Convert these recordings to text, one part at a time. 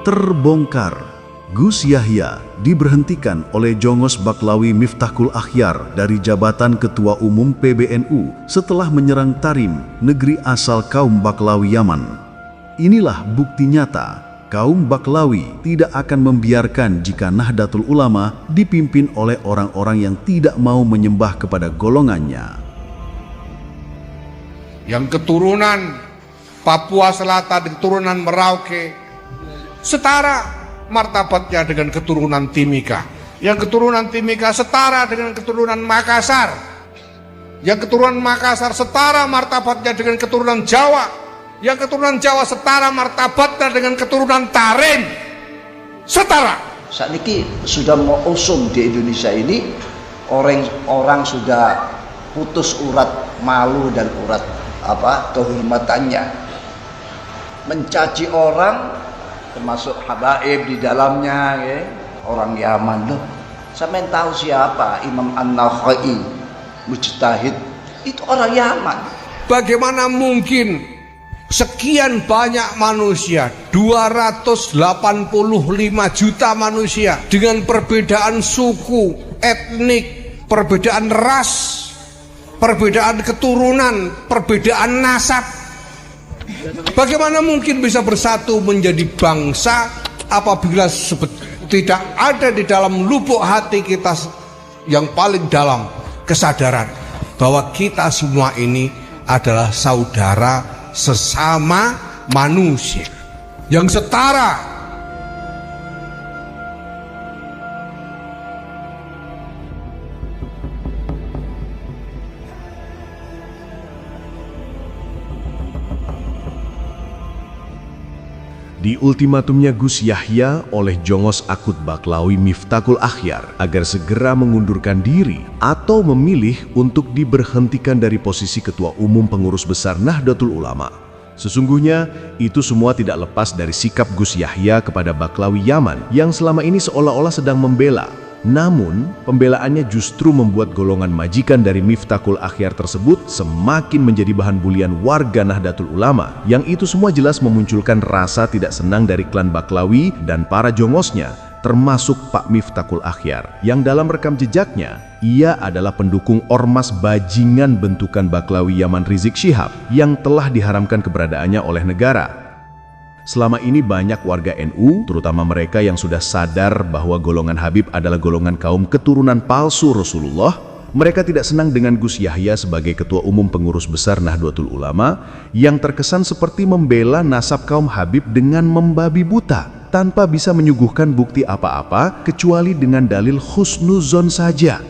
Terbongkar. Gus Yahya diberhentikan oleh Jongos Baklawi Miftahul Akhyar dari jabatan Ketua Umum PBNU setelah menyerang Tarim, negeri asal kaum Baklawi Yaman. Inilah bukti nyata kaum Baklawi tidak akan membiarkan jika Nahdlatul Ulama dipimpin oleh orang-orang yang tidak mau menyembah kepada golongannya. Yang keturunan Papua Selatan, keturunan Merauke, setara martabatnya dengan keturunan Timika. Yang keturunan Timika setara dengan keturunan Makassar. Yang keturunan Makassar setara martabatnya dengan keturunan Jawa. Yang keturunan Jawa setara martabatnya dengan keturunan Tarim. Setara. Saat ini sudah mau usum di Indonesia ini, orang sudah putus urat malu dan urat kehormatannya. Mencaci orang, termasuk habaib di dalamnya, ya. Orang Yaman loh. Sampai tahu siapa Imam An-Nakhai, mujtahid, itu orang Yaman. Bagaimana mungkin sekian banyak manusia, 285 juta manusia dengan perbedaan suku, etnik, perbedaan ras, perbedaan keturunan, perbedaan nasab, bagaimana mungkin bisa bersatu menjadi bangsa apabila tidak ada di dalam lubuk hati kita yang paling dalam kesadaran bahwa kita semua ini adalah saudara sesama manusia yang setara. Di ultimatumnya Gus Yahya oleh Jongos Akut Baklawi Miftahul Akhyar agar segera mengundurkan diri atau memilih untuk diberhentikan dari posisi Ketua Umum Pengurus Besar Nahdlatul Ulama. Sesungguhnya itu semua tidak lepas dari sikap Gus Yahya kepada Baklawi Yaman yang selama ini seolah-olah sedang membela. Namun, pembelaannya justru membuat golongan majikan dari Miftahul Akhyar tersebut semakin menjadi bahan bulian warga Nahdlatul Ulama, yang itu semua jelas memunculkan rasa tidak senang dari klan Baklawi dan para jongosnya, termasuk Pak Miftahul Akhyar, yang dalam rekam jejaknya, ia adalah pendukung ormas bajingan bentukan Baklawi Yaman Rizik Syihab yang telah diharamkan keberadaannya oleh negara. Selama ini banyak warga NU, terutama mereka yang sudah sadar bahwa golongan Habib adalah golongan kaum keturunan palsu Rasulullah, mereka tidak senang dengan Gus Yahya sebagai Ketua Umum Pengurus Besar Nahdlatul Ulama yang terkesan seperti membela nasab kaum Habib dengan membabi buta, tanpa bisa menyuguhkan bukti apa-apa kecuali dengan dalil husnuzon saja.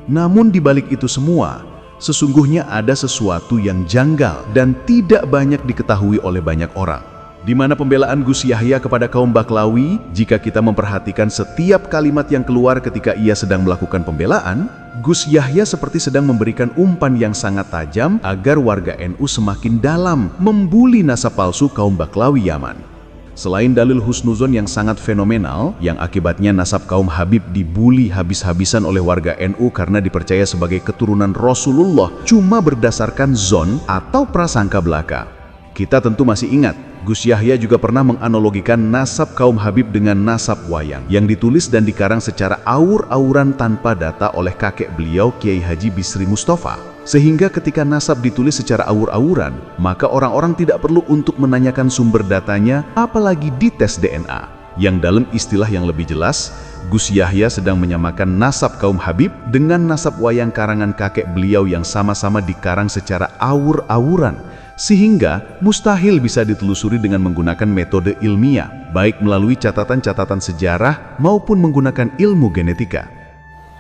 Namun di balik itu semua, sesungguhnya ada sesuatu yang janggal dan tidak banyak diketahui oleh banyak orang. Di mana pembelaan Gus Yahya kepada kaum Baklawi, jika kita memperhatikan setiap kalimat yang keluar ketika ia sedang melakukan pembelaan, Gus Yahya seperti sedang memberikan umpan yang sangat tajam agar warga NU semakin dalam membuli nasab palsu kaum Baklawi Yaman. Selain dalil husnuzon yang sangat fenomenal, yang akibatnya nasab kaum Habib dibuli habis-habisan oleh warga NU karena dipercaya sebagai keturunan Rasulullah cuma berdasarkan zon atau prasangka belaka. Kita tentu masih ingat, Gus Yahya juga pernah menganalogikan nasab kaum Habib dengan nasab wayang yang ditulis dan dikarang secara aur-auran tanpa data oleh kakek beliau Kiai Haji Bisri Mustafa. Sehingga ketika nasab ditulis secara aur-auran, maka orang-orang tidak perlu untuk menanyakan sumber datanya, apalagi dites DNA. Yang dalam istilah yang lebih jelas, Gus Yahya sedang menyamakan nasab kaum Habib dengan nasab wayang karangan kakek beliau yang sama-sama dikarang secara aur-auran, sehingga mustahil bisa ditelusuri dengan menggunakan metode ilmiah, baik melalui catatan-catatan sejarah maupun menggunakan ilmu genetika.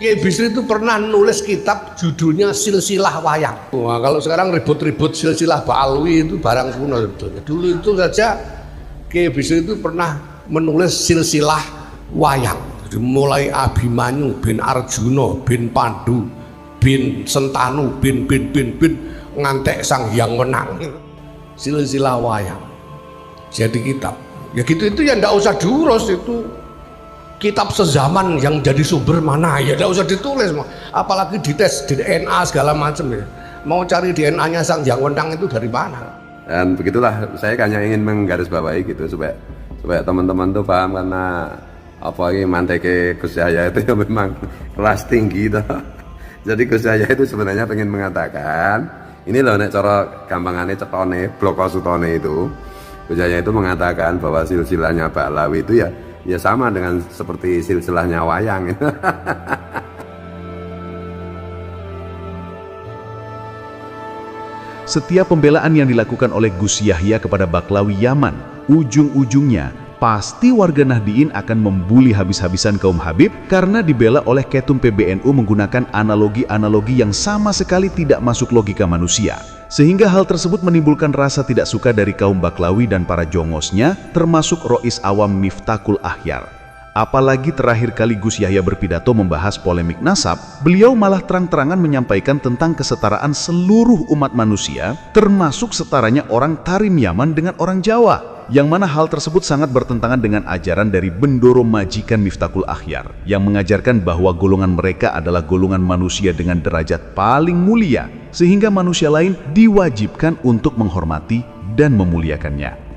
Kiai Bisri itu pernah nulis kitab judulnya Silsilah Wayang. Wah, kalau sekarang ribut-ribut silsilah Ba'alwi itu barang kuno sebetulnya. Dulu itu saja Kiai Bisri itu pernah menulis silsilah wayang. Jadi mulai Abimanyu bin Arjuna bin Pandu bin Sentanu bin ngantek Sang Hyang Wenang, silsilah wayang jadi kitab. Ya gitu, itu ya ndak usah diurus, itu kitab sezaman yang jadi sumber mana ya ndak usah ditulis, apalagi dites DNA segala macam ya. Mau cari DNA-nya Sang Hyang Wenang itu dari mana? Dan begitulah, saya hanya ingin menggarisbawahi gitu supaya supaya teman-teman tuh paham, karena apalagi manteke Gus Yahya itu ya memang kelas tinggi toh. Jadi Gus Yahya itu sebenarnya pengen mengatakan, ini loh nek cara gampangane cetone blok sutone itu, Gus Yahya itu mengatakan bahwa silsilahnya Ba'lawi itu ya sama dengan seperti silsilahnya wayang. Setiap pembelaan yang dilakukan oleh Gus Yahya kepada Baqlawi Yaman, ujung-ujungnya pasti warga Nahdliyin akan membuli habis-habisan kaum Habib karena dibela oleh ketum PBNU menggunakan analogi-analogi yang sama sekali tidak masuk logika manusia. Sehingga hal tersebut menimbulkan rasa tidak suka dari kaum Baqlawi dan para jongosnya, termasuk Rois Awam Miftakul Akhyar. Apalagi terakhir kali Gus Yahya berpidato membahas polemik nasab, beliau malah terang-terangan menyampaikan tentang kesetaraan seluruh umat manusia, termasuk setaranya orang Tarim Yaman dengan orang Jawa, yang mana hal tersebut sangat bertentangan dengan ajaran dari Bendoro Majikan Miftakul Akhyar, yang mengajarkan bahwa golongan mereka adalah golongan manusia dengan derajat paling mulia, sehingga manusia lain diwajibkan untuk menghormati dan memuliakannya.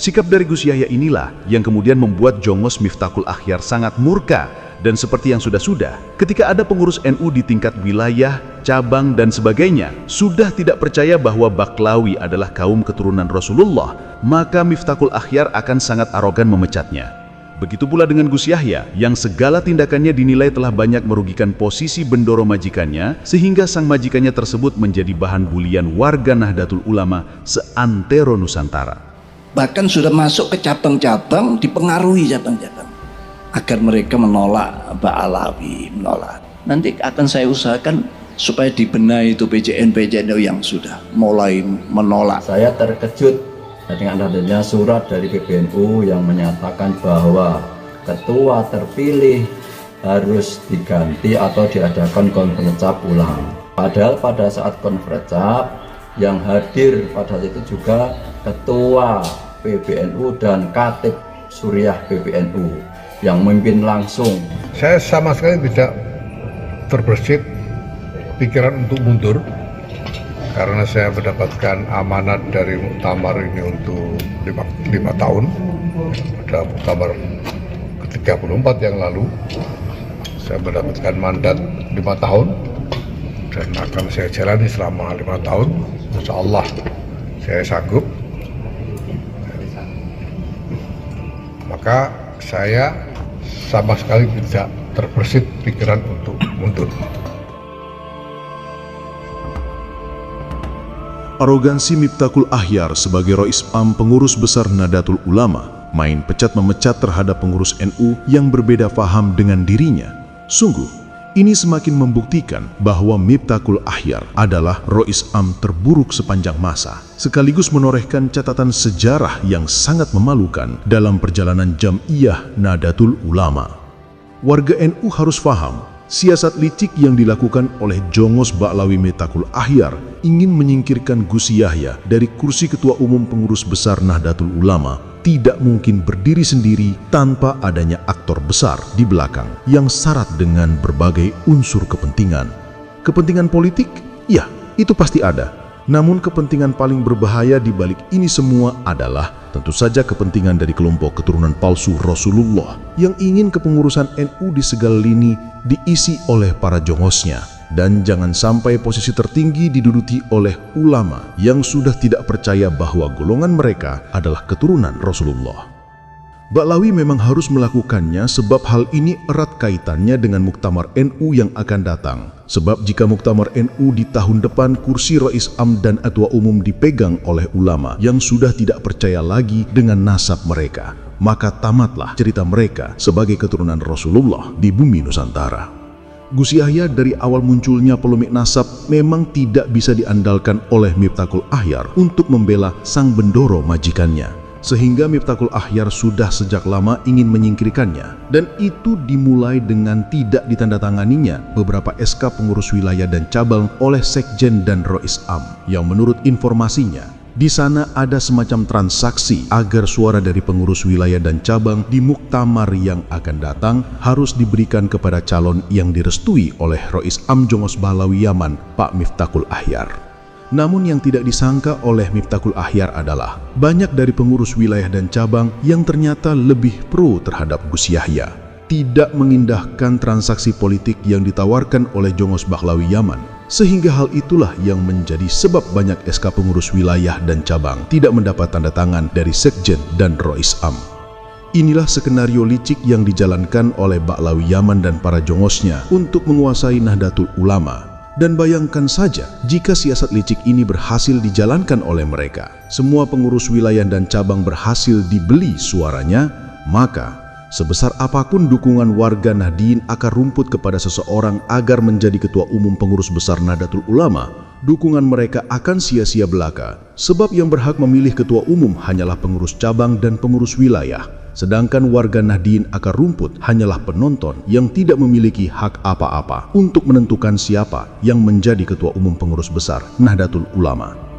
Sikap dari Gus Yahya inilah yang kemudian membuat Jongos Miftakul Akhyar sangat murka, dan seperti yang sudah-sudah, ketika ada pengurus NU di tingkat wilayah, cabang, dan sebagainya sudah tidak percaya bahwa Baqlawi adalah kaum keturunan Rasulullah, maka Miftakul Akhyar akan sangat arogan memecatnya. Begitu pula dengan Gus Yahya, yang segala tindakannya dinilai telah banyak merugikan posisi Bendoro majikannya, sehingga sang majikannya tersebut menjadi bahan bulian warga Nahdlatul Ulama seantero Nusantara. Bahkan sudah masuk ke cabang-cabang, dipengaruhi cabang-cabang agar mereka menolak Ba'lawi, menolak. Nanti akan saya usahakan supaya dibenahi itu PJN yang sudah mulai menolak. Saya terkejut dengan adanya surat dari PBNU yang menyatakan bahwa ketua terpilih harus diganti atau diadakan konferensi cap ulang. Padahal pada saat konferensi cap yang hadir pada itu juga ketua PBNU dan Katib Suriah PBNU yang memimpin langsung. Saya sama sekali tidak terbersit pikiran untuk mundur karena saya mendapatkan amanat dari muktamar ini untuk 5 tahun. Pada muktamar ke-34 yang lalu saya mendapatkan mandat 5 tahun dan akan saya jalani selama 5 tahun. Insya Allah saya sanggup. Maka saya sama sekali tidak terbersit pikiran untuk mundur. Arogansi Miftakul Akhyar sebagai Rois Am pengurus besar Nahdlatul Ulama main pecat-memecat terhadap pengurus NU yang berbeda faham dengan dirinya. Sungguh, ini semakin membuktikan bahwa Miftakul Akhyar adalah Rois Am terburuk sepanjang masa, sekaligus menorehkan catatan sejarah yang sangat memalukan dalam perjalanan Jam'iyah Nahdlatul Ulama. Warga NU harus faham, siasat licik yang dilakukan oleh Jongos Ba'lawi Miftakul Akhyar ingin menyingkirkan Gus Yahya dari kursi Ketua Umum Pengurus Besar Nahdlatul Ulama tidak mungkin berdiri sendiri tanpa adanya aktor besar di belakang yang syarat dengan berbagai unsur kepentingan. Kepentingan politik? Ya, itu pasti ada. Namun kepentingan paling berbahaya di balik ini semua adalah tentu saja kepentingan dari kelompok keturunan palsu Rasulullah yang ingin kepengurusan NU di segala lini diisi oleh para jongosnya. Dan jangan sampai posisi tertinggi diduduki oleh ulama yang sudah tidak percaya bahwa golongan mereka adalah keturunan Rasulullah. Ba'lawi memang harus melakukannya sebab hal ini erat kaitannya dengan muktamar NU yang akan datang. Sebab jika muktamar NU di tahun depan kursi Rois Am dan Ketua Umum dipegang oleh ulama yang sudah tidak percaya lagi dengan nasab mereka, maka tamatlah cerita mereka sebagai keturunan Rasulullah di bumi Nusantara. Gus Yahya dari awal munculnya polemik nasab memang tidak bisa diandalkan oleh Miftakul Akhyar untuk membela sang Bendoro majikannya. Sehingga Miftakul Akhyar sudah sejak lama ingin menyingkirkannya. Dan itu dimulai dengan tidak ditandatanganinya beberapa SK pengurus wilayah dan cabang oleh Sekjen dan Rois Am. Yang menurut informasinya, di sana ada semacam transaksi agar suara dari pengurus wilayah dan cabang di muktamar yang akan datang harus diberikan kepada calon yang direstui oleh Rois Am Jongos Ba'lawi Yaman, Pak Miftakul Akhyar. Namun yang tidak disangka oleh Miftakul Akhyar adalah banyak dari pengurus wilayah dan cabang yang ternyata lebih pro terhadap Gus Yahya. Tidak mengindahkan transaksi politik yang ditawarkan oleh Jongos Baklawi Yaman. Sehingga hal itulah yang menjadi sebab banyak SK pengurus wilayah dan cabang tidak mendapat tanda tangan dari Sekjen dan Rois Am. Inilah skenario licik yang dijalankan oleh Baklawi Yaman dan para jongosnya untuk menguasai Nahdlatul Ulama. Dan bayangkan saja jika siasat licik ini berhasil dijalankan oleh mereka, semua pengurus wilayah dan cabang berhasil dibeli suaranya, maka sebesar apapun dukungan warga Nahdien akar rumput kepada seseorang agar menjadi ketua umum pengurus besar Nahdlatul Ulama, dukungan mereka akan sia-sia belaka, sebab yang berhak memilih ketua umum hanyalah pengurus cabang dan pengurus wilayah. Sedangkan warga Nahdien akar rumput hanyalah penonton yang tidak memiliki hak apa-apa untuk menentukan siapa yang menjadi ketua umum pengurus besar Nahdlatul Ulama.